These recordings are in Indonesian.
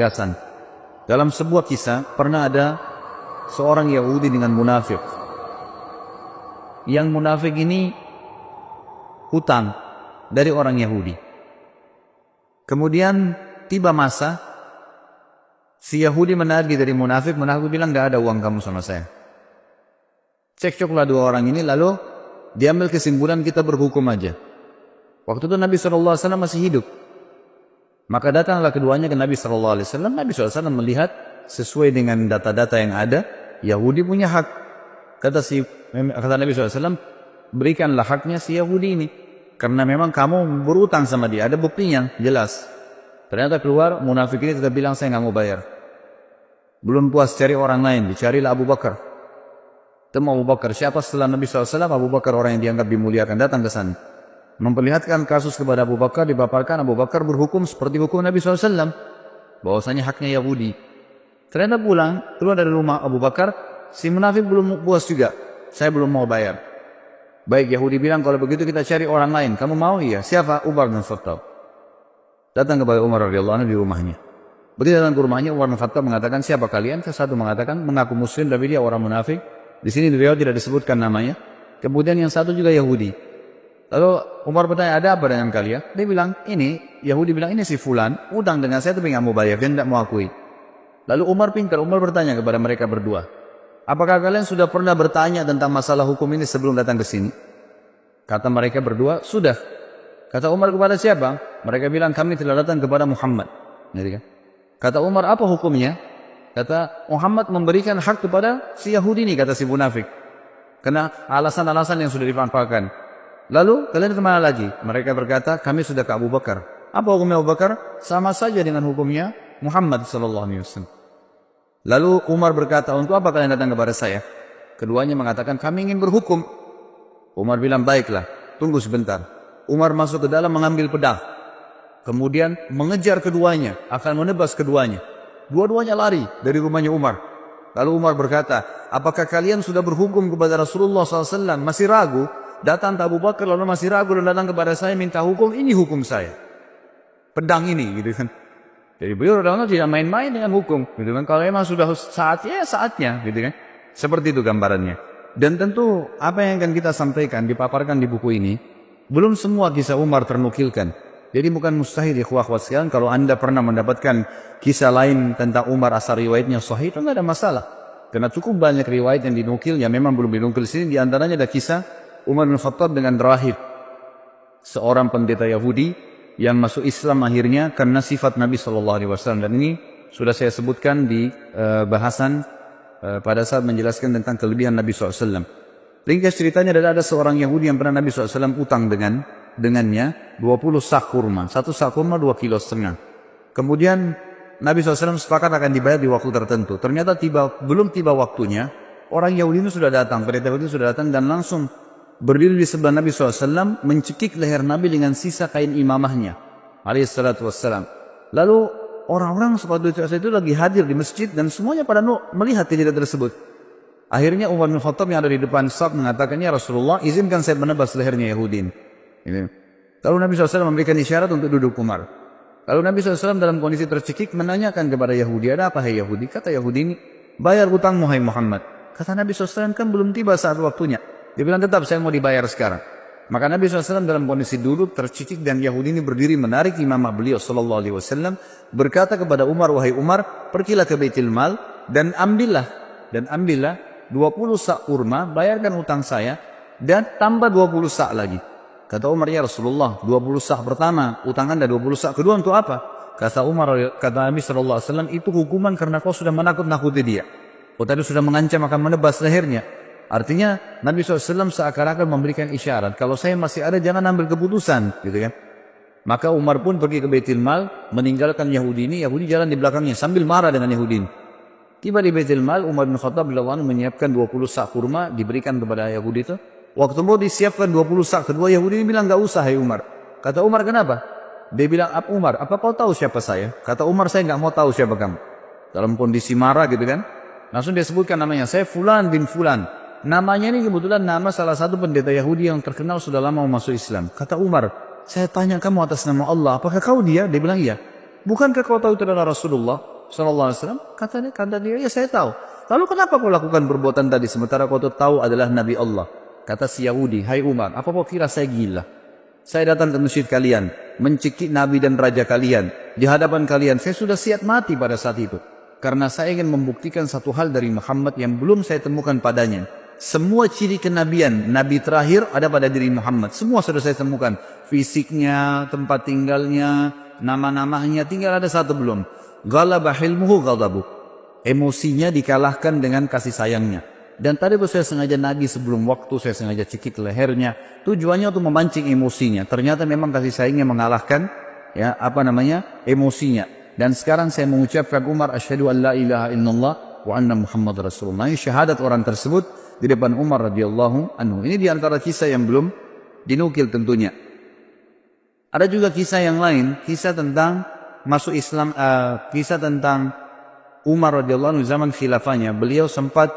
penegasan. Dalam sebuah kisah, pernah ada seorang Yahudi dengan munafik. Yang munafik ini hutang dari orang Yahudi. Kemudian tiba masa, si Yahudi menagih dari munafik bilang, "Gak ada uang kamu sama saya." Cekcoklah dua orang ini, lalu diambil kesimpulan kita berhukum aja. Waktu itu Nabi SAW masih hidup. Maka datanglah keduanya ke Nabi SAW. Nabi SAW melihat sesuai dengan data-data yang ada, Yahudi punya hak. Kata Nabi SAW, berikanlah haknya si Yahudi ini. Karena memang kamu berutang sama dia, ada buktinya, jelas. Ternyata keluar, munafik ini tetap bilang, "Saya nggak mau bayar." Belum puas cari orang lain, dicarilah Abu Bakar. Temu Abu Bakar, siapa setelah Nabi SAW? Abu Bakar, orang yang dianggap dimuliakan, datang ke sana. Memperlihatkan kasus kepada Abu Bakar, dipaparkan. Abu Bakar berhukum seperti hukum Nabi SAW, bahwasanya haknya Yahudi. Ternyata pulang, keluar dari rumah Abu Bakar, si munafik belum puas juga. "Saya belum mau bayar." Baik, Yahudi bilang, "Kalau begitu kita cari orang lain." "Kamu mau?" "Iya." "Siapa?" "Umar bin Khattab." Datang kepada Umar radhiyallahu anhu di rumahnya. Begitu datang ke rumahnya, Umar bin Khattab mengatakan, "Siapa kalian?" Satu mengatakan mengaku muslim tapi dia orang munafik. Di sini di riwayat tidak disebutkan namanya. Kemudian yang satu juga Yahudi. Lalu Umar bertanya, "Ada apa dengan kalian?" Dia bilang, Yahudi bilang, "Ini si fulan utang dengan saya tapi nggak mau bayar, dia tidak mau akui." Lalu Umar pintar, Umar bertanya kepada mereka berdua, "Apakah kalian sudah pernah bertanya tentang masalah hukum ini sebelum datang ke sini?" Kata mereka berdua, "Sudah." Kata Umar, "Kepada siapa?" Mereka bilang, "Kami telah datang kepada Muhammad." Kata Umar, "Apa hukumnya?" Kata, "Muhammad memberikan hak kepada si Yahudi ini," kata si munafik. Karena alasan-alasan yang sudah dipaparkan. "Lalu kalian kemana lagi?" Mereka berkata, "Kami sudah ke Abu Bakar." "Apa hukumnya Abu Bakar?" "Sama saja dengan hukumnya Muhammad SAW." Lalu Umar berkata, "Untuk apa kalian datang kepada saya?" Keduanya mengatakan, "Kami ingin berhukum." Umar bilang, "Baiklah, tunggu sebentar." Umar masuk ke dalam mengambil pedang. Kemudian mengejar keduanya, akan menebas keduanya. Dua-duanya lari dari rumahnya Umar. Lalu Umar berkata, "Apakah kalian sudah berhukum kepada Rasulullah SAW? Masih ragu? Datang ke Abu Bakar lalu masih ragu dan datang kepada saya minta hukum, ini hukum saya. Pedang ini," gitu kan. Jadi beliau tidak main-main dengan hukum, gitu kan. Kalau memang sudah saatnya, saatnya, gitu kan. Seperti itu gambarannya. Dan tentu apa yang akan kita sampaikan, dipaparkan di buku ini, belum semua kisah Umar ternukilkan. Jadi bukan mustahil ikhwah-ikhwah sekalian, kalau Anda pernah mendapatkan kisah lain tentang Umar asal riwayatnya sahih, itu tidak ada masalah. Karena cukup banyak riwayat yang dinukil, yang memang belum dinukil sini. Di antaranya ada kisah Umar bin Khattab dengan Rahib, seorang pendeta Yahudi yang masuk Islam akhirnya karena sifat Nabi SAW. Dan ini sudah saya sebutkan di bahasan pada saat menjelaskan tentang kelebihan Nabi SAW. Ringkas ceritanya ada seorang Yahudi yang pernah Nabi SAW utang dengannya 20 sak kurma. Satu sak kurma 2,5 kilo. Kemudian Nabi SAW sepakat akan dibayar di waktu tertentu. Ternyata belum tiba waktunya, orang Yahudi itu sudah datang, pendeta Yahudi sudah datang dan langsung berdiri di sebelah Nabi SAW, mencekik leher Nabi dengan sisa kain imamahnya, alaihissalatu wassalam. Lalu orang-orang seperti itu lagi hadir di masjid dan semuanya pada melihat kejadian tersebut. Akhirnya Umar bin Khattab yang ada di depan saf mengatakan, "Ya Rasulullah, izinkan saya menebas lehernya Yahudi." Lalu Nabi SAW memberikan isyarat untuk duduk Umar. Lalu Nabi SAW dalam kondisi tercekik menanyakan kepada Yahudi, "Ada apa hai Yahudi?" Kata Yahudi ini, "Bayar utangmu hai Muhammad." Kata Nabi SAW, "Kan belum tiba saat waktunya." Dia bilang, "Tetap saya mau dibayar sekarang." Maka Nabi SAW dalam kondisi duduk tercicik dan Yahudi ini berdiri menarik imamah beliau SAW, berkata kepada Umar, "Wahai Umar, pergilah ke Baitul Mal dan ambillah 20 sak kurma, bayarkan utang saya dan tambah 20 sak lagi." Kata Umar, "Ya Rasulullah, 20 sak pertama utang Anda, 20 sak kedua untuk apa?" Kata Nabi SAW, "Itu hukuman karena kau sudah menakut-nakuti dia. Kau tadi sudah mengancam akan menebas lehernya." Artinya Nabi SAW seakan-akan memberikan isyarat, kalau saya masih ada jangan ambil keputusan, gitu kan. Maka Umar pun pergi ke Baitul Mal, meninggalkan Yahudi ini. Yahudi jalan di belakangnya sambil marah dengan Yahudi ini. Tiba di Baitul Mal, Umar bin Khattab menyiapkan 20 sak kurma, diberikan kepada Yahudi itu. Waktu mau disiapkan 20 sak kedua, Yahudi ini bilang, "Gak usah hai Umar." Kata Umar, "Kenapa?" Dia bilang, "Umar, apa kau tahu siapa saya?" Kata Umar, "Saya gak mau tahu siapa kamu." Dalam kondisi marah gitu kan. Langsung dia sebutkan namanya, "Saya Fulan bin Fulan." Namanya ini kebetulan nama salah satu pendeta Yahudi yang terkenal sudah lama masuk Islam. Kata Umar, "Saya tanya kamu atas nama Allah, apakah kau dia?" Dia bilang, "Iya." "Bukankah kau tahu itu adalah Rasulullah?" SAW? Kata dia, ya saya tahu. Lalu kenapa kau lakukan perbuatan tadi sementara kau tahu adalah Nabi Allah? Kata si Yahudi, hai Umar, apa kau kira saya gila? Saya datang ke masjid kalian, mencekik Nabi dan Raja kalian. Di hadapan kalian, saya sudah siap mati pada saat itu. Karena saya ingin membuktikan satu hal dari Muhammad yang belum saya temukan padanya. Semua ciri kenabian, Nabi terakhir ada pada diri Muhammad. Semua sudah saya temukan. Fisiknya, tempat tinggalnya, nama-namanya, tinggal ada satu belum. Ghalaba hilmuhu ghadabu. Emosinya dikalahkan dengan kasih sayangnya. Dan tadi saya sengaja nagih sebelum waktu, saya sengaja cekik lehernya. Tujuannya untuk memancing emosinya. Ternyata memang kasih sayangnya mengalahkan emosinya. Dan sekarang saya mengucapkan Umar, asyhadu an la ilaha illallah wa anna Muhammad Rasulullah. Ini syahadat orang tersebut di depan Umar radhiyallahu anhu. Ini diantara kisah yang belum dinukil tentunya. Ada juga kisah yang lain, kisah tentang masuk Islam, kisah tentang Umar radhiyallahu anhu zaman khilafahnya. Beliau sempat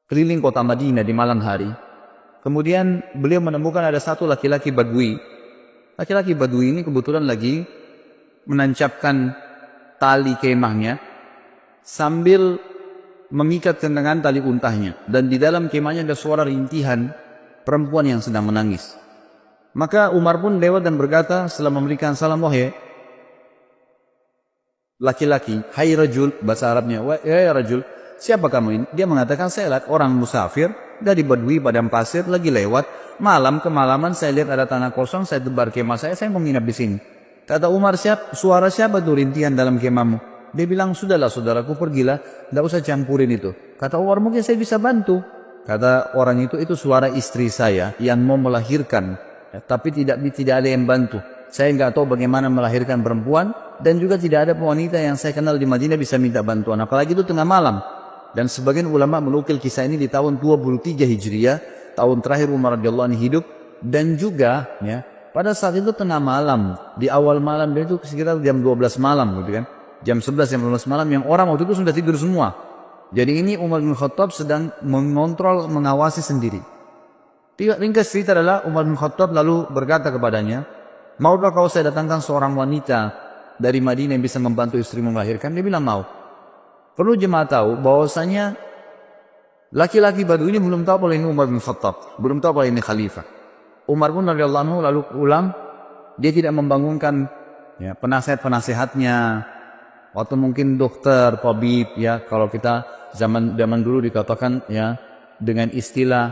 keliling kota Madinah di malam hari. Kemudian beliau menemukan ada satu laki-laki Badui. Laki-laki Badui ini kebetulan lagi menancapkan tali kemahnya sambil memikatkan dengan tali untahnya. Dan di dalam kemahnya ada suara rintihan perempuan yang sedang menangis. Maka Umar pun lewat dan berkata setelah memberikan salam, wahai laki-laki, hai rajul, bahasa Arabnya, wahai rajul, siapa kamu ini? Dia mengatakan, saya lihat orang musafir dari Badui padang pasir lagi lewat. Malam kemalaman saya lihat ada tanah kosong, saya tebar kemah saya mau menginap di sini. Kata Umar, suara siapa tuh rintihan dalam kemahmu? Dia bilang, sudahlah saudaraku, pergilah, tidak usah campurin itu. Kata Umar, mungkin saya bisa bantu. Kata orang itu suara istri saya yang mau melahirkan, tapi tidak ada yang bantu. Saya nggak tahu bagaimana melahirkan perempuan, dan juga tidak ada wanita yang saya kenal di Madinah bisa minta bantuan. Apalagi itu tengah malam. Dan sebagian ulama menukil kisah ini di tahun 23 Hijriah, tahun terakhir Umar radhiyallahu anhu hidup. Dan juga pada saat itu tengah malam, di awal malam, itu sekitar jam 12 malam gitu kan. Jam 11, jam 12 malam yang orang waktu itu sudah tidur semua. Jadi ini Umar bin Khattab sedang mengontrol, mengawasi sendiri. Ringkas cerita adalah Umar bin Khattab lalu berkata kepadanya, maukah kau saya datangkan seorang wanita dari Madinah yang bisa membantu istrimu melahirkan? Dia bilang mau. Perlu jemaah tahu bahwasanya laki-laki Badui ini belum tahu kalau ini Umar bin Khattab, belum tahu kalau ini khalifah. Umar pun radhiyallahu anhu lalu pulang, dia tidak membangunkan penasihat-penasihatnya atau mungkin dokter, tabib kalau kita zaman dulu dikatakan dengan istilah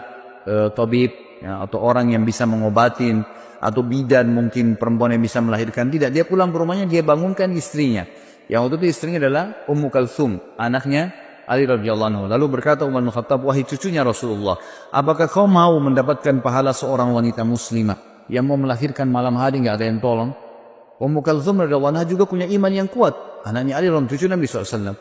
tabib atau orang yang bisa mengobatin, atau bidan mungkin perempuan yang bisa melahirkan. Tidak, dia pulang ke rumahnya, dia bangunkan istrinya. Yang waktu itu istrinya adalah Ummu Kalsum, anaknya Ali radhiyallahu anhu. Lalu berkata Umar bin Khattab, wahai cucunya Rasulullah, apakah kau mau mendapatkan pahala seorang wanita muslimah yang mau melahirkan malam hari nggak ada yang tolong? Ummu Kalsum radhiyallahu anha juga punya iman yang kuat. Anaknya Ali radhiyallahu cucu Nabi SAW.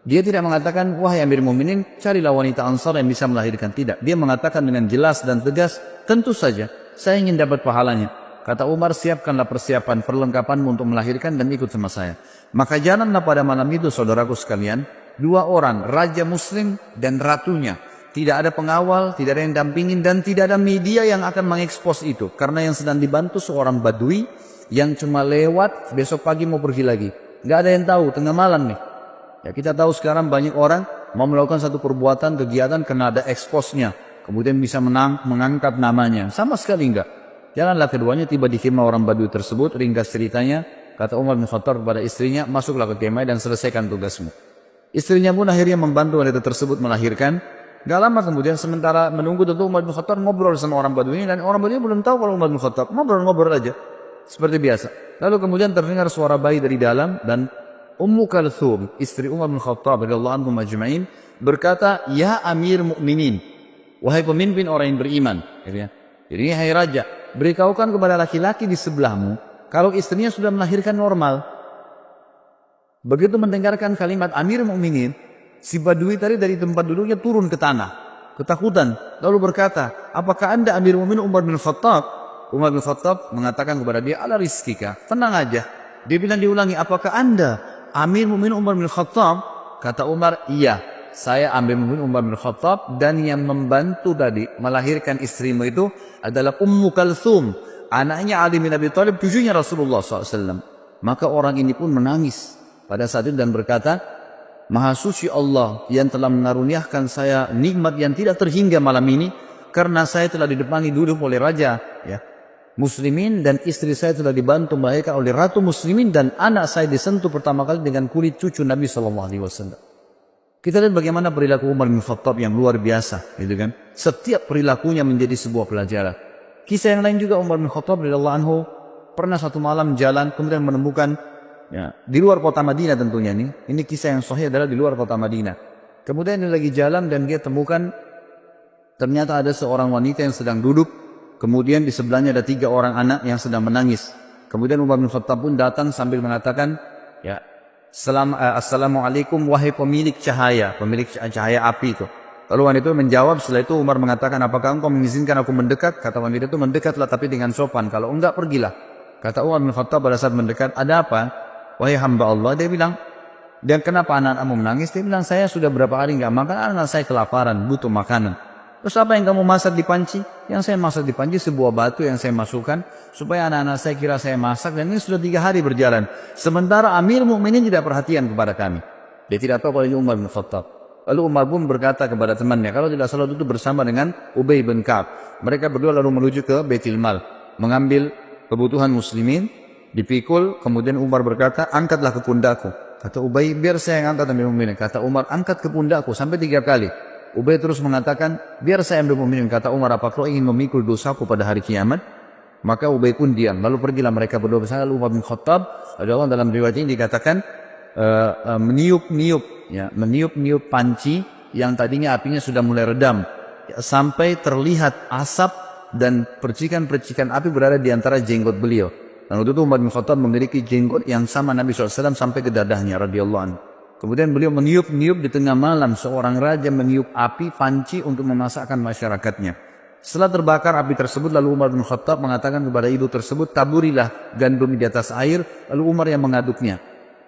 Dia tidak mengatakan, wahai Amir Mu'minin, carilah wanita Ansar yang bisa melahirkan. Tidak. Dia mengatakan dengan jelas dan tegas, tentu saja, saya ingin dapat pahalanya. Kata Umar, siapkanlah persiapan perlengkapanmu untuk melahirkan dan ikut sama saya. Maka jalanlah pada malam itu, saudaraku sekalian, dua orang, raja muslim dan ratunya. Tidak ada pengawal, tidak ada yang dampingin, dan tidak ada media yang akan mengekspos itu. Karena yang sedang dibantu seorang Badui yang cuma lewat, besok pagi mau pergi lagi. Nggak ada yang tahu, tengah malam nih. Ya, kita tahu sekarang banyak orang mau melakukan satu perbuatan, kegiatan karena ada eksposnya. Kemudian bisa mengangkat namanya. Sama sekali enggak. Jalanlah keduanya, tiba di kemah orang Badui tersebut. Ringkas ceritanya, kata Umar bin Khattab kepada istrinya, masuklah ke kemah dan selesaikan tugasmu. Istrinya pun akhirnya membantu wanita tersebut melahirkan. Gak lama kemudian, sementara menunggu, tentu Umar bin Khattab ngobrol sama orang Badui ini, dan orang Badui belum tahu kalau Umar bin Khattab. Ngobrol-ngobrol aja seperti biasa. Lalu kemudian terdengar suara bayi dari dalam, dan Ummu Kalthum, istri Umar bin Khattab radhiyallahu anhu majma'in, berkata, ya Amir Mu'minin, wahai pemimpin orang yang beriman. Jadi hai raja, beritahukan kepada laki-laki di sebelahmu kalau istrinya sudah melahirkan normal. Begitu mendengarkan kalimat Amir Mu'minin, si Badui tadi dari tempat duduknya turun ke tanah, ketakutan, lalu berkata, apakah anda Amir Mu'minin Umar bin Khattab? Umar bin Khattab mengatakan kepada dia, ala rizkika, tenang aja. Dia bilang, diulangi, apakah anda Amir Mu'minin Umar bin Khattab? Kata Umar, iya, saya Amir Mu'minin Umar bin Khattab, dan yang membantu tadi melahirkan istrimu itu adalah Ummu Kalthum, anaknya Ali bin Abi Thalib, cucunya Rasulullah SAW. Maka orang ini pun menangis. pada saat itu dan berkata, Maha suci Allah yang telah mengaruniakan saya nikmat yang tidak terhingga malam ini, karena saya telah didepangi duduk oleh raja ya, muslimin, dan istri saya telah dibantu melahirkan oleh ratu muslimin, dan anak saya disentuh pertama kali dengan kulit cucu Nabi SAW. Kita lihat bagaimana perilaku Umar bin Khattab yang luar biasa, gitu kan? Setiap perilakunya menjadi sebuah pelajaran. Kisah yang lain juga, Umar bin Khattab radhiyallahu anhu pernah satu malam jalan, kemudian menemukan ya, di luar kota Madinah tentunya nih. Ini kisah yang sahih adalah di luar kota Madinah. Kemudian dia lagi jalan dan dia temukan ternyata ada seorang wanita yang sedang duduk. Kemudian di sebelahnya ada 3 orang anak yang sedang menangis. Kemudian Umar bin Khattab pun datang sambil mengatakan, ya, Assalamualaikum wahai pemilik cahaya api itu. Lalu wanita itu menjawab, setelah itu Umar mengatakan, apakah engkau mengizinkan aku mendekat? Kata wanita itu, mendekatlah tapi dengan sopan, kalau enggak pergilah. Kata Umar bin Khattab pada saat mendekat, ada apa? Wahai hamba Allah, dia bilang, dan kenapa anak-anakmu menangis? Dia bilang, saya sudah berapa hari enggak makan, anak saya kelaparan, butuh makanan. Terus apa yang kamu masak di panci? Yang saya masak di panci sebuah batu yang saya masukkan supaya anak-anak saya kira saya masak, dan ini sudah 3 hari berjalan. Sementara Amir Mukminin tidak perhatian kepada kami. Dia tidak tahu kalau ini Umar bin Khattab. Lalu Umar pun berkata kepada temannya, kalau tidak salah itu bersama dengan Ubay bin Ka'ab. Mereka berdua lalu menuju ke Baitul Mal, mengambil kebutuhan muslimin, dipikul. Kemudian Umar berkata, angkatlah ke pundakku. Kata Ubay, biar saya yang angkat Amir Mukminin. Kata Umar, angkat ke pundakku sampai 3 kali. Ubay terus mengatakan, biar saya ambil Mukminin. Kata Umar, apa kau ingin memikul dosaku pada hari kiamat? Maka Ubay pun diam. Lalu pergilah mereka berdua bersama. Lalu Umar bin Khattab, dalam riwayat ini dikatakan meniup panci yang tadinya apinya sudah mulai redam, sampai terlihat asap dan percikan-percikan api berada di antara jenggot beliau. Dan waktu itu Umar bin Khattab memiliki jenggot yang sama Nabi SAW sampai ke dadahnya radhiyallahu anhu. Kemudian beliau meniup-niup di tengah malam, seorang raja meniup api panci untuk memasakkan masyarakatnya. Setelah terbakar api tersebut, lalu Umar bin Khattab mengatakan kepada ibu tersebut, taburilah gandum di atas air. Lalu Umar yang mengaduknya.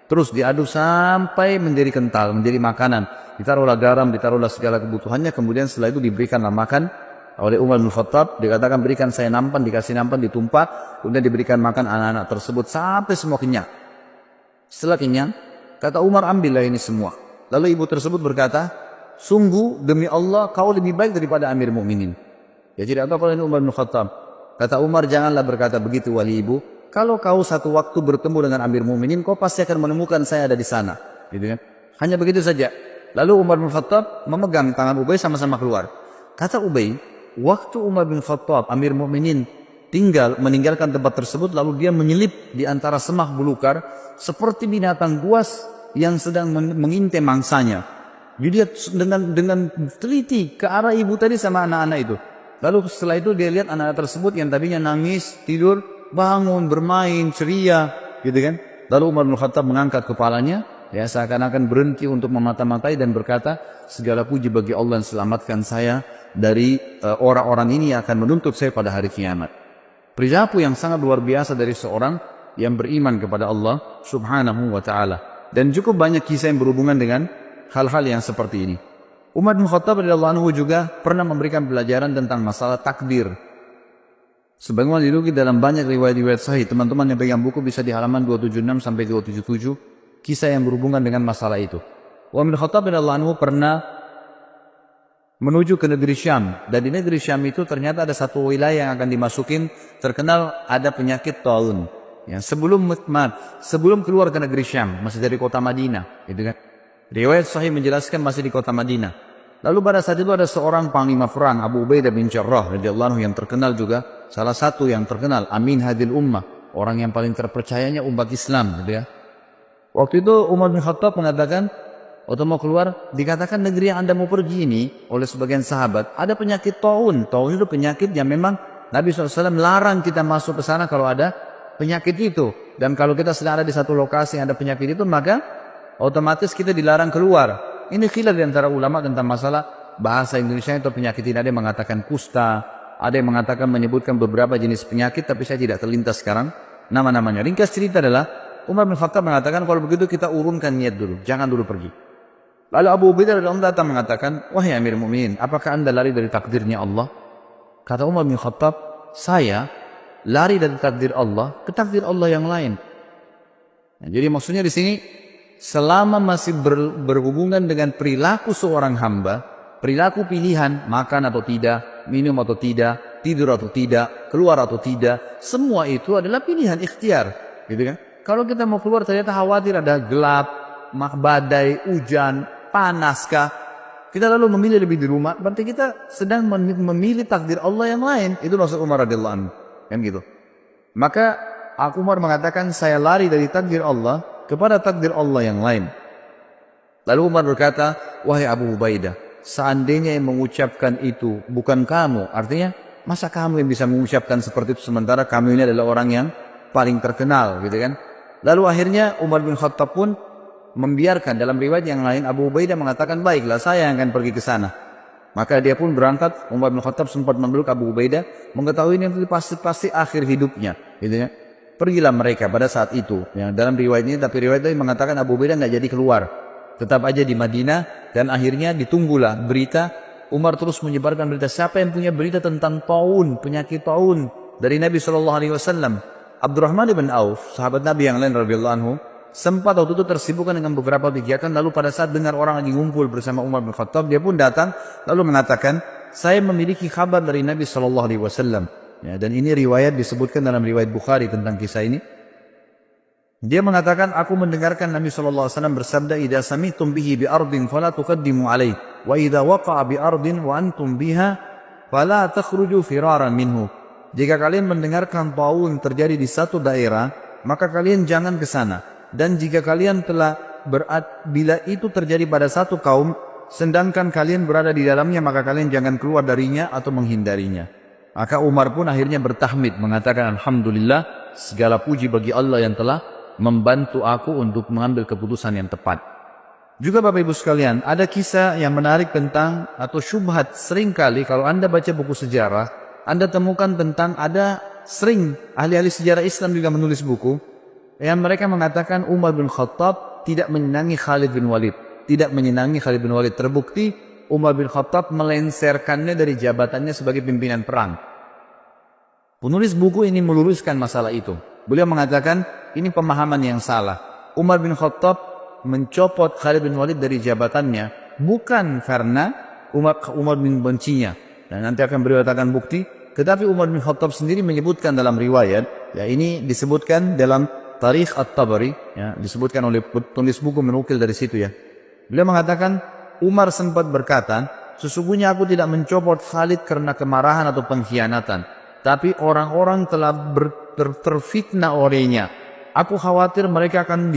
Terus diaduk sampai menjadi kental, menjadi makanan. Ditaruhlah garam, ditaruhlah segala kebutuhannya. Kemudian setelah itu diberikanlah makan oleh Umar bin Khattab. Dikatakan, berikan saya nampan, dikasih nampan, ditumpah. Kemudian diberikan makan anak-anak tersebut sampai semua kenyang. Setelah kenyang, kata Umar, ambillah ini semua. Lalu ibu tersebut berkata, sungguh demi Allah kau lebih baik daripada Amir Mukminin. Ya tidak tahu kalau ini Umar bin Khattab. Kata Umar, janganlah berkata begitu wali ibu. Kalau kau satu waktu bertemu dengan Amir Mukminin, kau pasti akan menemukan saya ada di sana. Gitu kan? Hanya begitu saja. Lalu Umar bin Khattab memegang tangan Ubay, sama-sama keluar. Kata Ubay, waktu Umar bin Khattab, Amir Mukminin, meninggalkan tempat tersebut, lalu dia menyelip di antara semak belukar seperti binatang buas yang sedang mengintai mangsanya. Dia dengan teliti ke arah ibu tadi sama anak-anak itu. Lalu setelah itu dia lihat anak-anak tersebut yang tadinya nangis, tidur, bangun, bermain, ceria, gitu kan. Lalu Umar bin Khattab mengangkat kepalanya, ya seakan-akan berhenti untuk memata-matai dan berkata, segala puji bagi Allah yang selamatkan saya dari orang-orang ini yang akan menuntut saya pada hari kiamat. Perilaku yang sangat luar biasa dari seorang yang beriman kepada Allah subhanahu wa ta'ala. Dan cukup banyak kisah yang berhubungan dengan hal-hal yang seperti ini. Umar bin Khattab radhiyallahu anhu juga pernah memberikan pelajaran tentang masalah takdir. Sebagaimana dinukil dalam banyak riwayat-riwayat sahih, teman-teman yang pegang buku bisa di halaman 276 sampai 277, kisah yang berhubungan dengan masalah itu. Umar bin Khattab radhiyallahu anhu pernah menuju ke negeri Syam, dan di negeri Syam itu ternyata ada satu wilayah yang akan dimasukin, terkenal ada penyakit taun. Ya, sebelum keluar ke negeri Syam, masih dari kota Madinah, gitu kan. Riwayat sahih menjelaskan masih di kota Madinah. Lalu pada saat itu ada seorang panglima perang, Abu Ubaidah bin Jarrah radhiyallahu anhu, yang terkenal juga, salah satu yang terkenal, Amin Hadil Ummah, orang yang paling terpercayanya umat Islam, gitu ya. Waktu itu Umar bin Khattab mengatakan, waktu mau keluar, dikatakan negeri yang Anda mau pergi ini oleh sebagian sahabat ada penyakit taun. Taun itu penyakit yang memang Nabi SAW larang kita masuk ke sana kalau ada penyakit itu. Dan kalau kita sedang ada di satu lokasi yang ada penyakit itu, maka otomatis kita dilarang keluar. Ini khilaf di antara ulama tentang masalah bahasa Indonesia itu penyakit ini. Ada yang mengatakan kusta, ada yang mengatakan menyebutkan beberapa jenis penyakit, tapi saya tidak terlintas sekarang nama-namanya. Ringkas cerita adalah Umar bin Khattab mengatakan, kalau begitu kita urunkan niat dulu, jangan dulu pergi. Lalu Abu Ubaidah radhiyallahu anhu datang mengatakan, wahai Amir Mukminin, apakah Anda lari dari takdirnya Allah? Kata Umar bin Khattab, saya lari dari takdir Allah ke takdir Allah yang lain. Nah, jadi maksudnya di sini selama masih berhubungan dengan perilaku seorang hamba, perilaku pilihan, makan atau tidak, minum atau tidak, tidur atau tidak, keluar atau tidak, semua itu adalah pilihan ikhtiar, gitu kan? Kalau kita mau keluar ternyata khawatir ada gelap, badai, hujan, panaskah, kita lalu memilih lebih di rumah, berarti kita sedang memilih takdir Allah yang lain. Itu maksud Umar radhiyallahu anhu, kan gitu. Maka Umar mengatakan saya lari dari takdir Allah kepada takdir Allah yang lain. Lalu Umar berkata, wahai Abu Ubaidah, seandainya yang mengucapkan itu bukan kamu, artinya masa kamu yang bisa mengucapkan seperti itu sementara kamu ini adalah orang yang paling terkenal, gitu kan? Lalu akhirnya Umar bin Khattab pun membiarkan. Dalam riwayat yang lain Abu Ubaidah mengatakan, baiklah saya yang akan pergi ke sana. Maka dia pun berangkat. Umar bin Khattab sempat memeluk Abu Ubaidah, mengetahui ini pasti akhir hidupnya, gitu ya. Pergilah mereka pada saat itu. Yang dalam riwayat ini, tapi riwayat ini mengatakan Abu Ubaidah nggak jadi keluar, tetap aja di Madinah, dan akhirnya ditunggulah berita. Umar terus menyebarkan berita. Siapa yang punya berita tentang taun, penyakit taun dari Nabi SAW? Abdurrahman bin Auf, sahabat Nabi yang lain radhiyallahu anhu, sempat waktu itu tersibukkan dengan beberapa kegiatan. Lalu pada saat dengar orang lagi ngumpul bersama Umar bin Khattab, dia pun datang lalu mengatakan, saya memiliki kabar dari Nabi SAW. Ya, dan ini riwayat disebutkan dalam riwayat Bukhari tentang kisah ini. Dia mengatakan, aku mendengarkan Nabi SAW bersabda, idza sami'tum bihi bi ardin fala tuqaddimu alaih, wa idza waqa'a bi ardin wa antum biha fala takhruju firaran minhu. Jika kalian mendengarkan taun terjadi di satu daerah, maka kalian jangan ke sana. Dan jika kalian bila itu terjadi pada satu kaum, sedangkan kalian berada di dalamnya, maka kalian jangan keluar darinya atau menghindarinya. Maka Umar pun akhirnya bertahmid, mengatakan, alhamdulillah, segala puji bagi Allah yang telah membantu aku untuk mengambil keputusan yang tepat. Juga Bapak Ibu sekalian, ada kisah yang menarik tentang, atau syubhat seringkali kalau Anda baca buku sejarah, Anda temukan tentang ada sering ahli-ahli sejarah Islam juga menulis buku yang mereka mengatakan Umar bin Khattab tidak menyenangi Khalid bin Walid. Tidak menyenangi Khalid bin Walid. Terbukti Umar bin Khattab melenserkannya dari jabatannya sebagai pimpinan perang. Penulis buku ini meluruskan masalah itu. Beliau mengatakan ini pemahaman yang salah. Umar bin Khattab mencopot Khalid bin Walid dari jabatannya bukan karena Umar bin bencinya. Dan nanti akan beliau katakan bukti. Tetapi Umar bin Khattab sendiri menyebutkan dalam riwayat, ya ini disebutkan dalam Tarikh At-Tabari, ya, disebutkan oleh penulis buku menukil dari situ ya. Beliau mengatakan Umar sempat berkata, sesungguhnya aku tidak mencopot Khalid karena kemarahan atau pengkhianatan, tapi orang-orang telah terfitnah olehnya. Aku khawatir mereka akan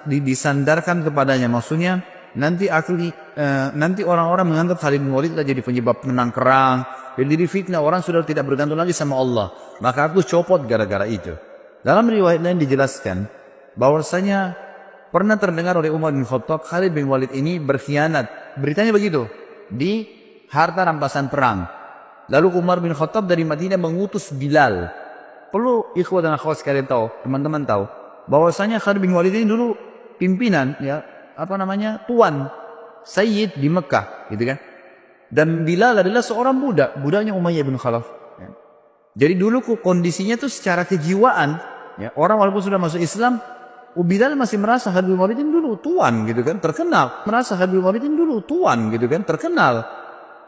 disandarkan kepadanya. Maksudnya nanti orang-orang menganggap Khalid bin Walid jadi penyebab menang perang. Jadi fitnah, orang sudah tidak bergantung lagi sama Allah. Maka aku copot gara-gara itu. Dalam riwayat lain dijelaskan bahwasanya pernah terdengar oleh Umar bin Khattab Khalid bin Walid ini berkhianat. Beritanya begitu di harta rampasan perang. Lalu Umar bin Khattab dari Madinah mengutus Bilal. Perlu ikhwah dan akhwat sekalian tahu, teman-teman tahu bahwasanya Khalid bin Walid ini dulu pimpinan, ya, tuan Sayyid di Mekah, gitu kan. Dan Bilal adalah seorang budaknya Umayyah bin Khalaf. Ya. Jadi dulu kondisinya tuh secara kejiwaan, ya, orang walaupun sudah masuk Islam, Bilal masih merasa Khalid bin Walid ini dulu tuan, gitu kan, terkenal. Merasa Khalid bin Walid ini dulu tuan, gitu kan, terkenal.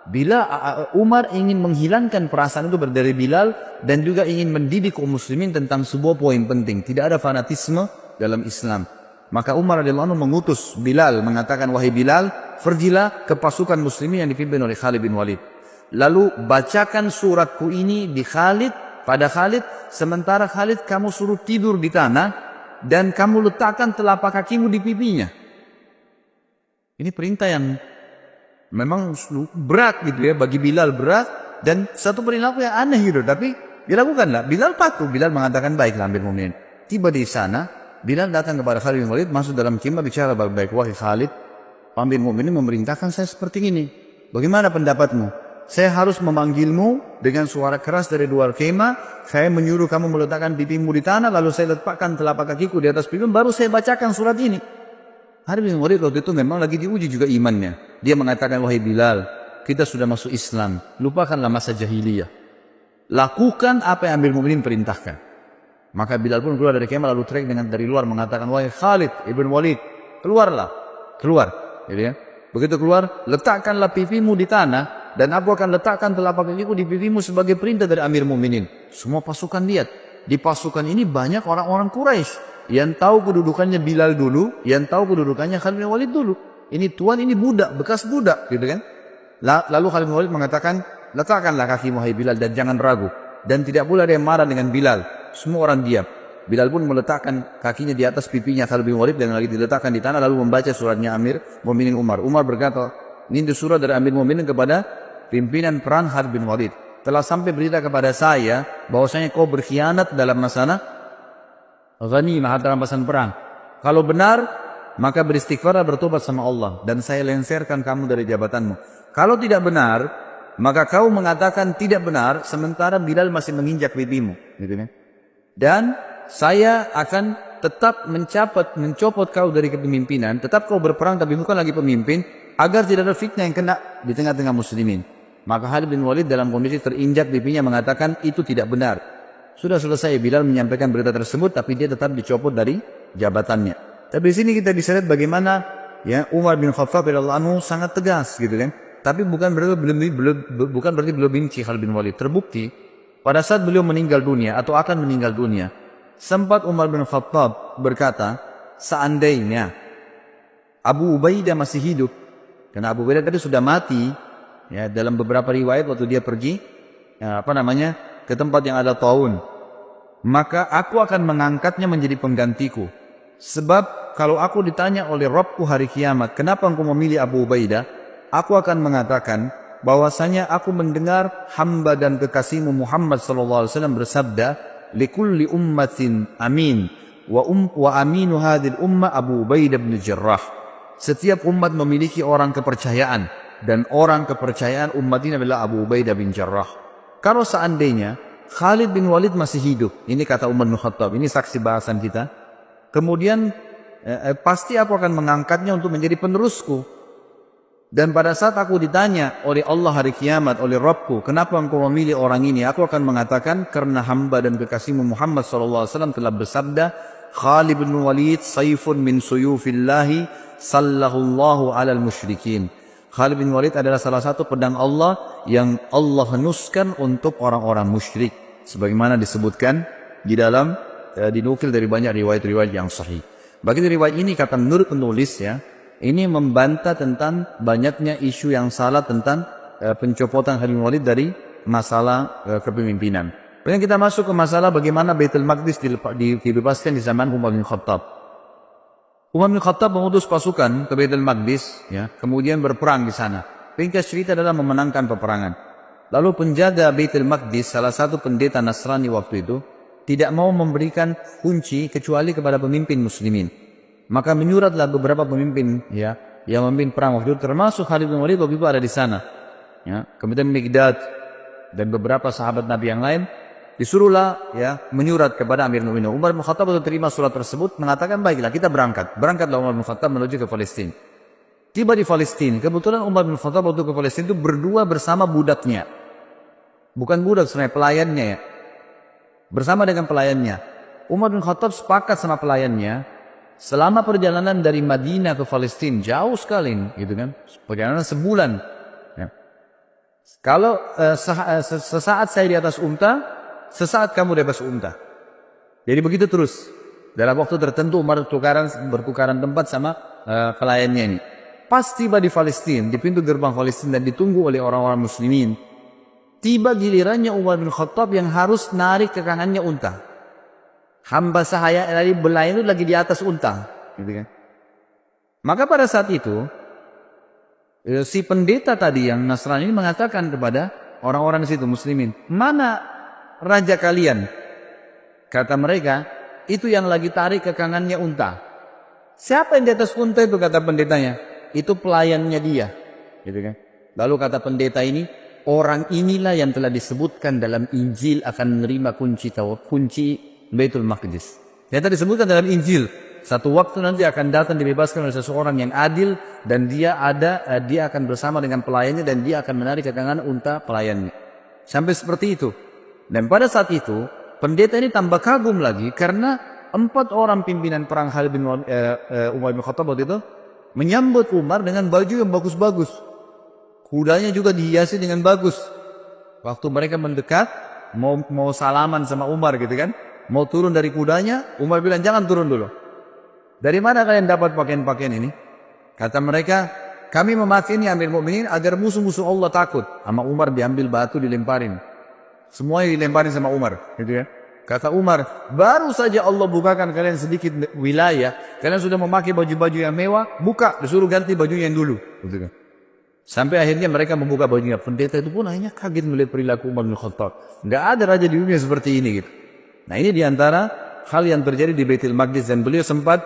Bila Umar ingin menghilangkan perasaan itu dari Bilal dan juga ingin mendidik kaum muslimin tentang sebuah poin penting, tidak ada fanatisme dalam Islam. Maka Umar radhiyallahu anhu mengutus Bilal, mengatakan, wahai Bilal, pergilah ke pasukan muslimin yang dipimpin oleh Khalid bin Walid. Lalu bacakan suratku ini di pada Khalid, sementara Khalid kamu suruh tidur di tanah dan kamu letakkan telapak kakimu di pipinya. Ini perintah yang memang berat gitu ya, bagi Bilal berat dan satu perilaku yang aneh gitu, tapi dilakukanlah. Bilal patuh. Bilal mengatakan, baiklah amir mu'minin. Tiba di sana, Bilal datang kepada Khalid bin Walid, masuk dalam khimah, bicara baik-baik. Wahai Khalid, amir mu'minin memerintahkan saya seperti ini. Bagaimana pendapatmu? Saya harus memanggilmu dengan suara keras dari luar khimah. Saya menyuruh kamu meletakkan pipimu di tanah, lalu saya letakkan telapak kakiku di atas pipimu, baru saya bacakan surat ini. Khalid bin Walid waktu itu memang lagi diuji juga imannya. Dia mengatakan, wahai Bilal, kita sudah masuk Islam, lupakanlah masa jahiliyah. Lakukan apa yang amir mu'minin perintahkan. Maka Bilal pun keluar dari khemah lalu teriak dari luar mengatakan, wahai Khalid ibn Walid, keluarlah, keluar. Gitu ya. Begitu keluar, letakkanlah pipimu di tanah, dan aku akan letakkan telapak kakiku di pipimu sebagai perintah dari Amir Mu'minin. Semua pasukan lihat. Di pasukan ini banyak orang-orang Quraisy yang tahu kedudukannya Bilal dulu, yang tahu kedudukannya Khalid bin Walid dulu. Ini tuan, ini budak, bekas budak, gitu kan. Lalu Khalid bin Walid mengatakan, letakkanlah kakimu hai Bilal dan jangan ragu. Dan tidak pula ada yang marah dengan Bilal. Semua orang diam. Bilal pun meletakkan kakinya di atas pipinya Khalid bin Walid dan lagi diletakkan di tanah, lalu membaca suratnya Amir Mu'minin Umar. Umar berkata, ini surat dari Amir Mu'minin kepada pimpinan perang Khalid bin Walid. Telah sampai berita kepada saya bahwasanya kau berkhianat dalam masalah ghanimah, harta rampasan perang. Kalau benar, maka beristighfarlah, bertobat sama Allah, dan saya lengserkan kamu dari jabatanmu. Kalau tidak benar, maka kau mengatakan tidak benar sementara Bilal masih menginjak pipimu, gitu kan? Dan saya akan tetap mencopot kau dari kepemimpinan, tetap kau berperang tapi bukan lagi pemimpin, agar tidak ada fitnah yang kena di tengah-tengah muslimin. Maka Khalid bin Walid dalam kondisi terinjak pipinya mengatakan itu tidak benar. Sudah selesai Bilal menyampaikan berita tersebut, tapi dia tetap dicopot dari jabatannya. Tapi di sini kita bisa lihat bagaimana ya Umar bin Khattab radhiyallahu anhu sangat tegas, gitu kan? Tapi bukan berarti beliau benci Khalid bin Walid. Terbukti pada saat beliau meninggal dunia atau akan meninggal dunia, sempat Umar bin Khattab berkata, seandainya Abu Ubaidah masih hidup, karena Abu Ubaidah tadi sudah mati, ya dalam beberapa riwayat waktu dia pergi, ke tempat yang ada taun, maka aku akan mengangkatnya menjadi penggantiku. Sebab kalau aku ditanya oleh Rabbku hari kiamat, kenapa engkau memilih Abu Ubaidah? Aku akan mengatakan bahwasanya aku mendengar hamba dan kekasihmu Muhammad sallallahu alaihi wasallam bersabda, likulli ummatin amin wa aminu hadhil umma Abu Ubaidah bin Jarrah. Setiap umat memiliki orang kepercayaan, dan orang kepercayaan umat ini adalah Abu Ubaidah bin Jarrah. Kalau seandainya Khalid bin Walid masih hidup, ini kata Umar bin Khattab, ini saksi bahasan kita, kemudian pasti aku akan mengangkatnya untuk menjadi penerusku. Dan pada saat aku ditanya oleh Allah hari kiamat, oleh Rabbku, kenapa engkau memilih orang ini? Aku akan mengatakan, karena hamba dan kekasihmu Muhammad SAW telah bersabda, Khalid bin Walid sayfun min suyufillahi sallahullahu alal musyrikin. Khalid bin Walid adalah salah satu pedang Allah yang Allah henuskan untuk orang-orang musyrik. Sebagaimana disebutkan di dalam, dinukil dari banyak riwayat-riwayat yang sahih. Bagi riwayat ini, kata menurut penulis ya, ini membantah tentang banyaknya isu yang salah tentang pencopotan Khalid bin Walid dari masalah kepemimpinan. Kemudian kita masuk ke masalah bagaimana Baitul Maqdis dibebaskan di zaman Umar bin Khattab. Umar bin Khattab mengutus pasukan ke Baitul Maqdis, ya, kemudian berperang di sana. Ringkas cerita adalah memenangkan peperangan. Lalu penjaga Baitul Maqdis, salah satu pendeta Nasrani waktu itu, tidak mau memberikan kunci kecuali kepada pemimpin muslimin. Maka menyuratlah beberapa pemimpin ya yang memimpin perang waktu itu, termasuk Khalid bin Walid waktu itu ada di sana. Ya, kemudian Miqdad dan beberapa sahabat Nabi yang lain disuruhlah ya menyurat kepada Amir Mu'minin. Umar bin Khattab waktu terima surat tersebut mengatakan, baiklah kita berangkat. Berangkatlah Umar bin Khattab menuju ke Palestina. Tiba di Palestina, kebetulan Umar bin Khattab waktu ke Palestina itu berdua bersama budaknya. Bukan budak sebenarnya, pelayannya ya. Bersama dengan pelayannya. Umar bin Khattab sepakat sama pelayannya, selama perjalanan dari Madinah ke Palestina, jauh sekali, gitu kan? Perjalanan sebulan. Ya. Kalau sesaat saya di atas unta, sesaat kamu di atas unta. Jadi begitu terus. Dalam waktu tertentu Umar bertukaran tempat sama pelayannya ini. Pas tiba di Palestina, di pintu gerbang Palestina dan ditunggu oleh orang-orang muslimin, tiba gilirannya Umar bin Khattab yang harus narik ke kanannya unta. Hamba sahaya dari belayan itu lagi di atas unta, gitu kan? Maka pada saat itu si pendeta tadi yang Nasrani ini mengatakan kepada orang-orang di situ muslimin, mana raja kalian? Kata mereka, itu yang lagi tarik ke kanannya unta. Siapa yang di atas unta itu? Kata pendetanya, itu pelayannya dia, gitu kan? Lalu kata pendeta ini, orang inilah yang telah disebutkan dalam Injil akan menerima kunci Baitul Maqdis. Ternyata disebutkan dalam Injil, satu waktu nanti akan datang dibebaskan oleh seseorang yang adil, dan dia akan bersama dengan pelayannya dan dia akan menarik ke kanan unta pelayannya. Sampai seperti itu. Dan pada saat itu pendeta ini tambah kagum lagi karena 4 orang pimpinan perang Khalid bin Umar bin Khattab waktu itu menyambut Umar dengan baju yang bagus-bagus. Kudanya juga dihiasi dengan bagus. Waktu mereka mendekat, mau salaman sama Umar gitu kan. Mau turun dari kudanya, Umar bilang jangan turun dulu. Dari mana kalian dapat pakaian-pakaian ini? Kata mereka, kami memakai ini Amir Mu'minin agar musuh-musuh Allah takut. Sama Umar diambil batu dilemparin. Semuanya dilemparin sama Umar. Gitu ya. Kata Umar, baru saja Allah bukakan kalian sedikit wilayah. Kalian sudah memakai baju-baju yang mewah. Buka, disuruh ganti baju yang dulu. Gitu kan. Sampai akhirnya mereka membuka bajunya. Pendeta itu pun akhirnya kaget melihat perilaku Umar bin Khattab. Nggak ada raja di dunia seperti ini. Gitu. Nah ini diantara hal yang terjadi di Baitul Maqdis. Dan beliau sempat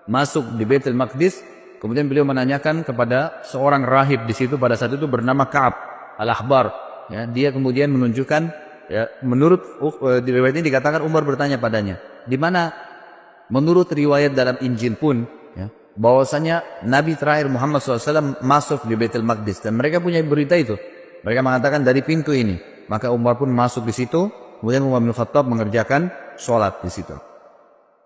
masuk di Baitul Maqdis. Kemudian beliau menanyakan kepada seorang rahib di situ pada saat itu bernama Ka'ab al-Ahbar. Ya, dia kemudian menunjukkan, ya, menurut di riwayat ini dikatakan Umar bertanya padanya, di mana menurut riwayat dalam Injil pun, ya, bahwasanya Nabi terakhir Muhammad SAW masuk di Baitul Maqdis dan mereka punya berita itu. Mereka mengatakan dari pintu ini. Maka Umar pun masuk di situ. Kemudian Umar bin Khattab mengerjakan sholat di situ.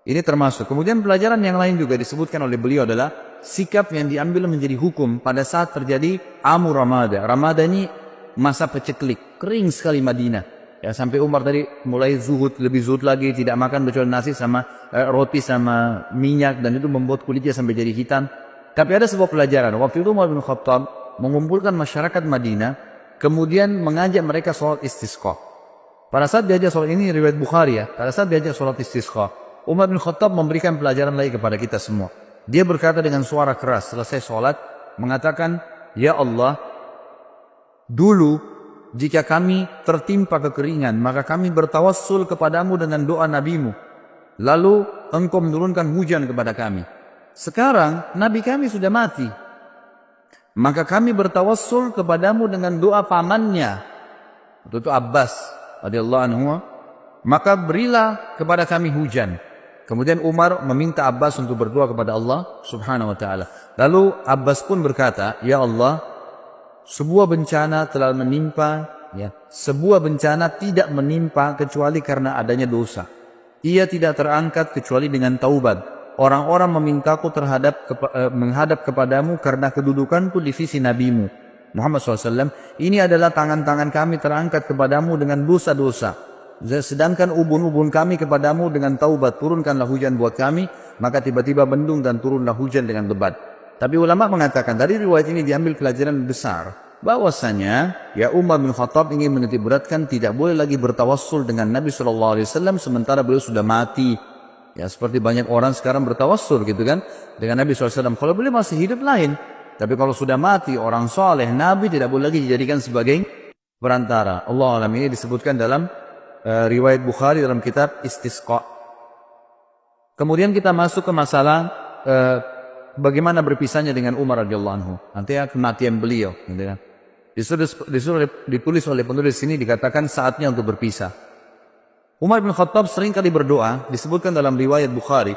Ini termasuk. Kemudian pelajaran yang lain juga disebutkan oleh beliau adalah sikap yang diambil menjadi hukum pada saat terjadi Amu Ramada. Ramada ini masa peceklik, kering sekali Madinah. Ya, sampai Umar tadi mulai zuhud, lebih zuhud lagi, tidak makan kecuali nasi sama roti sama minyak, dan itu membuat kulitnya sampai jadi hitam. Tapi ada sebuah pelajaran. Waktu itu Umar bin Khattab mengumpulkan masyarakat Madinah, kemudian mengajak mereka sholat istisqa. Pada saat diajak sholat ini riwayat Bukhari ya, pada saat diajak sholat istisqa, Umar bin Khattab memberikan pelajaran lagi kepada kita semua. Dia berkata dengan suara keras selesai sholat, mengatakan, ya Allah, dulu jika kami tertimpa kekeringan, maka kami bertawassul kepadamu dengan doa nabimu. Lalu engkau menurunkan hujan kepada kami. Sekarang nabi kami sudah mati. Maka kami bertawassul kepadamu dengan doa pamannya. Itu Abbas radhiyallahu anhu. Maka berilah kepada kami hujan. Kemudian Umar meminta Abbas untuk berdoa kepada Allah subhanahu wa ta'ala. Lalu Abbas pun berkata, ya Allah, sebuah bencana telah menimpa, ya, sebuah bencana tidak menimpa kecuali karena adanya dosa. Ia tidak terangkat kecuali dengan taubat. Orang-orang memintaku menghadap kepadamu karena kedudukanku di sisi nabimu Muhammad SAW. Ini adalah tangan-tangan kami terangkat kepadamu dengan dosa-dosa. Sedangkan ubun-ubun kami kepadamu dengan taubat, turunkanlah hujan buat kami. Maka tiba-tiba mendung dan turunlah hujan dengan lebat. Tapi ulama mengatakan dari riwayat ini diambil pelajaran besar, bahwasanya ya Umar bin Khattab ingin menitikberatkan tidak boleh lagi bertawassul dengan Nabi SAW sementara beliau sudah mati. Ya seperti banyak orang sekarang bertawassul gitu kan dengan Nabi SAW. Kalau beliau masih hidup lain, tapi kalau sudah mati orang soleh, Nabi tidak boleh lagi dijadikan sebagai perantara. Allah alam, ini disebutkan dalam riwayat Bukhari dalam kitab Istisqa. Kemudian kita masuk ke masalah bagaimana berpisahnya dengan Umar radhiyallahu anhu. Nanti kematian beliau, gitu kan. Ditulis oleh penulis sini dikatakan saatnya untuk berpisah. Umar bin Khattab sering kali berdoa, disebutkan dalam riwayat Bukhari.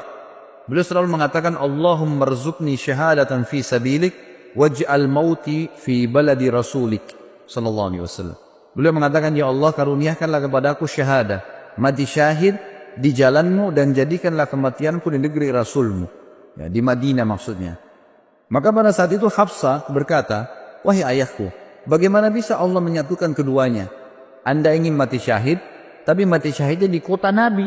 Beliau selalu mengatakan, Allahumma rzuqni syahadatan fi sabilik waj'al mauti fi baladi rasulik sallallahu alaihi wasallam. Beliau mengatakan, ya Allah karuniakanlah kepadaku syahadah, mati syahid di jalanmu dan jadikanlah kematianku di negeri Rasulmu. Ya, di Madinah maksudnya. Maka pada saat itu Hafsah berkata, wahai ayahku, bagaimana bisa Allah menyatukan keduanya? Anda ingin mati syahid, tapi mati syahidnya di kota Nabi.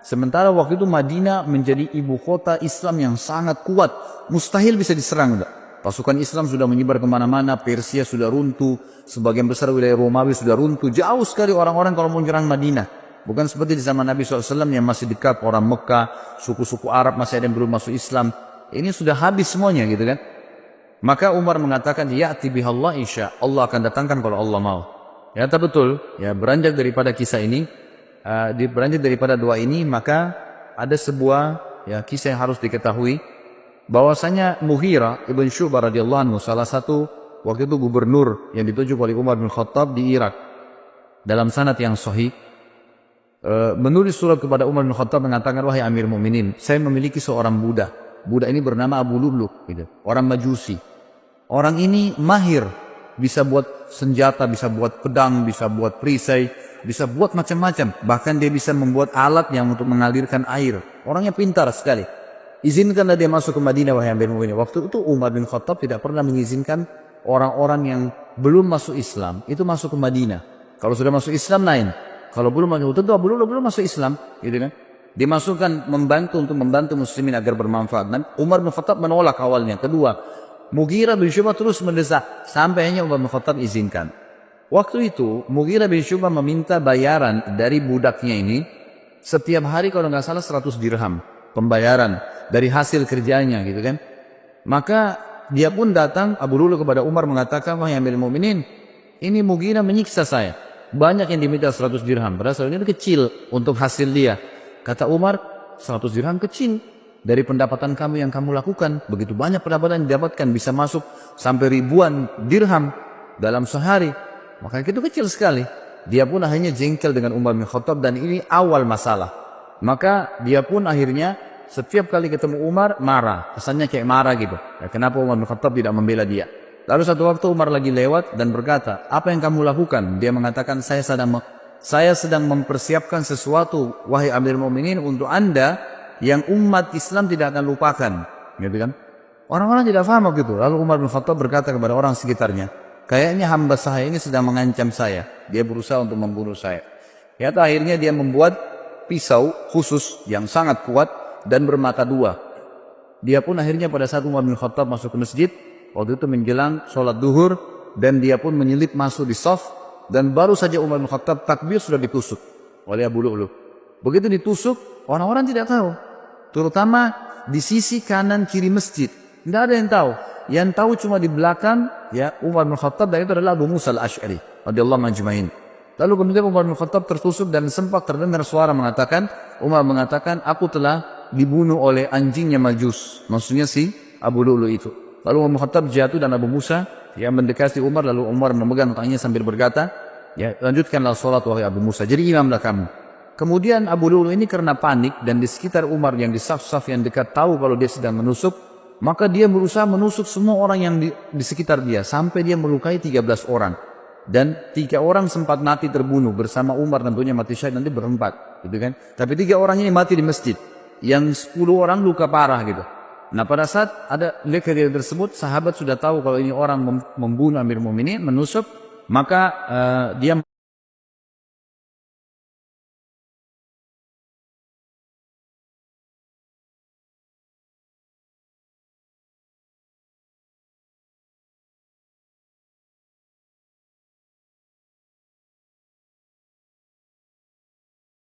Sementara waktu itu Madinah menjadi ibu kota Islam yang sangat kuat. Mustahil bisa diserang. Pasukan Islam sudah menyebar kemana-mana, Persia sudah runtuh, sebagian besar wilayah Romawi sudah runtuh. Jauh sekali orang-orang kalau mau menyerang Madinah. Bukan seperti di zaman Nabi SAW yang masih dekat orang Mekah, suku-suku Arab masih ada yang belum masuk Islam. Ini sudah habis semuanya gitu kan. Maka Umar mengatakan, ya'ti bihallah insya Allah akan datangkan kalau Allah mau. Ya betul, ya beranjak daripada kisah ini, beranjak daripada doa ini, maka ada sebuah ya kisah yang harus diketahui. Bahwasanya Mughirah ibn Syu'bah radhiyallahu anhu salah satu waktu itu gubernur yang ditunjuk oleh Umar bin Khattab di Irak. Dalam sanad yang sahih menulis surat kepada Umar bin Khattab mengatakan, wahai Amir Mu'minin, saya memiliki seorang budak. Budak ini bernama Abu Lu'lu', gitu. Orang Majusi. Orang ini mahir, bisa buat senjata, bisa buat pedang, bisa buat perisai. bisa buat macam-macam. Bahkan dia bisa membuat alat yang untuk mengalirkan air. Orangnya pintar sekali. Izinkanlah dia masuk ke Madinah, wahai Amirul Mukminin. Waktu itu Umar bin Khattab tidak pernah mengizinkan orang-orang yang belum masuk Islam itu masuk ke Madinah. Kalau sudah masuk Islam lain. Kalau belum masuk, tentu belum masuk Islam, gitu kan? Dimasukkan untuk membantu muslimin agar bermanfaat. Dan Umar bin Khattab menolak awalnya. Kedua, Mughirah bin Syu'bah terus mendesak sampai hanya Umar bin Khattab izinkan. Waktu itu Mughirah bin Syu'bah meminta bayaran dari budaknya ini setiap hari kalau nggak salah 100 dirham pembayaran dari hasil kerjanya, gitu kan? Maka dia pun datang Abu Lulu kepada Umar mengatakan, wahai Amirul Mukminin, ini Mughirah menyiksa saya. Banyak yang diminta 100 dirham. Padahal ini kecil untuk hasil dia. Kata Umar, 100 dirham kecil dari pendapatan kamu yang kamu lakukan. Begitu banyak pendapatan yang didapatkan, bisa masuk sampai ribuan dirham dalam sehari. Maka itu kecil sekali. Dia pun akhirnya jengkel dengan Umar bin Khattab dan ini awal masalah. Maka dia pun akhirnya setiap kali ketemu Umar marah. Kesannya kayak marah gitu. Ya, kenapa Umar bin Khattab tidak membela dia? Lalu satu waktu Umar lagi lewat dan berkata, apa yang kamu lakukan? Dia mengatakan, saya sedang mempersiapkan sesuatu, wahai Amirul Mukminin, untuk Anda yang umat Islam tidak akan lupakan. Gitu kan? Orang-orang tidak paham gitu. Lalu Umar bin Khattab berkata kepada orang sekitarnya, kayaknya hamba saya ini sedang mengancam saya. Dia berusaha untuk membunuh saya. Ya, akhirnya dia membuat pisau khusus yang sangat kuat dan bermata dua. Dia pun akhirnya pada saat Umar bin Khattab masuk ke masjid, waktu itu menjelang sholat duhur, dan dia pun menyelip masuk di shaf, dan baru saja Umar bin Khattab takbir sudah ditusuk oleh Abu Lu'lu'. Begitu ditusuk, orang-orang tidak tahu. Terutama di sisi kanan kiri masjid. Tidak ada yang tahu. Yang tahu cuma di belakang ya Umar bin Khattab, dan itu adalah Abu Musa al-Ash'ari radhiyallahu anhu. Lalu kemudian Umar bin Khattab tertusuk dan sempat terdengar suara mengatakan, Umar mengatakan, aku telah dibunuh oleh anjingnya Majus. Maksudnya si Abu Lu'lu' itu. Lalu Umar bin Khattab jatuh dan Abu Musa yang mendekati Umar, lalu Umar memegang tangannya sambil berkata, ya lanjutkanlah sholat wahai Abu Musa, jadi imamlah kamu. Kemudian Abu Lu'lu' ini karena panik dan di sekitar Umar yang di saf-saf yang dekat tahu kalau dia sedang menusuk, maka dia berusaha menusuk semua orang yang di sekitar dia sampai dia melukai 13 orang. Dan 3 orang sempat mati terbunuh bersama Umar, tentunya mati syahid nanti berempat, gitu kan? Tapi 3 orang ini mati di masjid, yang 10 orang luka parah gitu. Nah pada saat ada kejadian tersebut, sahabat sudah tahu kalau ini orang membunuh Amirul Mukminin, menusuk, maka dia